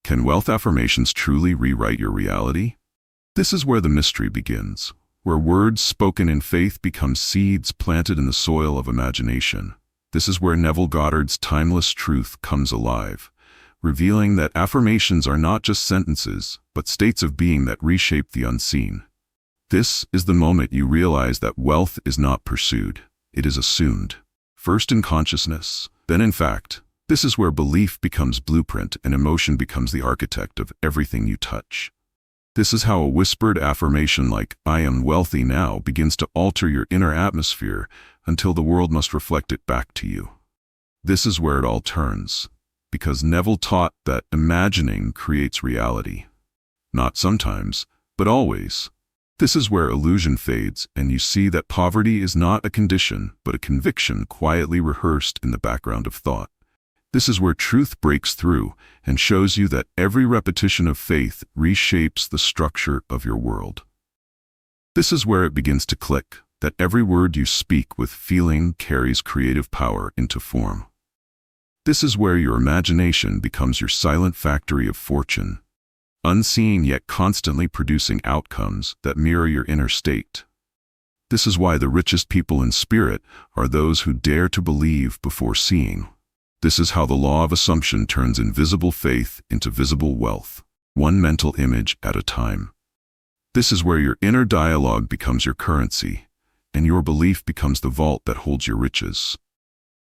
Can wealth affirmations truly rewrite your reality? This is where the mystery begins, where words spoken in faith become seeds planted in the soil of imagination. This is where Neville Goddard's timeless truth comes alive, revealing that affirmations are not just sentences, but states of being that reshape the unseen. This is the moment you realize that wealth is not pursued, it is assumed. First in consciousness, then in fact. This is where belief becomes blueprint and emotion becomes the architect of everything you touch. This is how a whispered affirmation like, "I am wealthy now," begins to alter your inner atmosphere until the world must reflect it back to you. This is where it all turns, because Neville taught that imagining creates reality. Not sometimes, but always. This is where illusion fades and you see that poverty is not a condition, but a conviction quietly rehearsed in the background of thought. This is where truth breaks through and shows you that every repetition of faith reshapes the structure of your world. This is where it begins to click, that every word you speak with feeling carries creative power into form. This is where your imagination becomes your silent factory of fortune, unseen yet constantly producing outcomes that mirror your inner state. This is why the richest people in spirit are those who dare to believe before seeing. This is how the law of assumption turns invisible faith into visible wealth, one mental image at a time. This is where your inner dialogue becomes your currency, and your belief becomes the vault that holds your riches.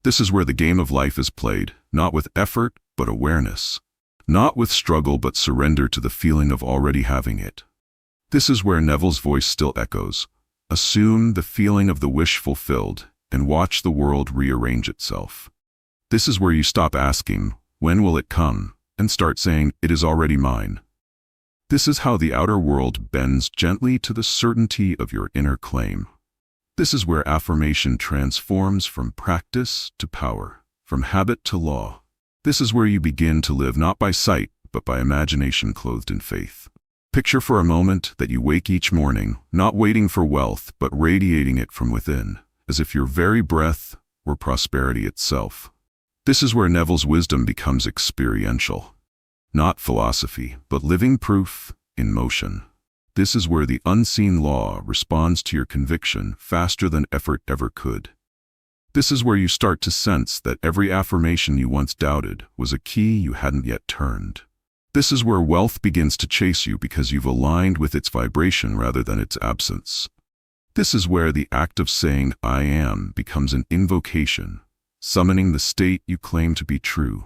This is where the game of life is played, not with effort, but awareness. Not with struggle, but surrender to the feeling of already having it. This is where Neville's voice still echoes. Assume the feeling of the wish fulfilled, and watch the world rearrange itself. This is where you stop asking, "When will it come?" and start saying, "It is already mine." This is how the outer world bends gently to the certainty of your inner claim. This is where affirmation transforms from practice to power, from habit to law. This is where you begin to live not by sight, but by imagination clothed in faith. Picture for a moment that you wake each morning, not waiting for wealth, but radiating it from within, as if your very breath were prosperity itself. This is where Neville's wisdom becomes experiential. Not philosophy, but living proof in motion. This is where the unseen law responds to your conviction faster than effort ever could. This is where you start to sense that every affirmation you once doubted was a key you hadn't yet turned. This is where wealth begins to chase you because you've aligned with its vibration rather than its absence. This is where the act of saying, "I am," becomes an invocation, summoning the state you claim to be true.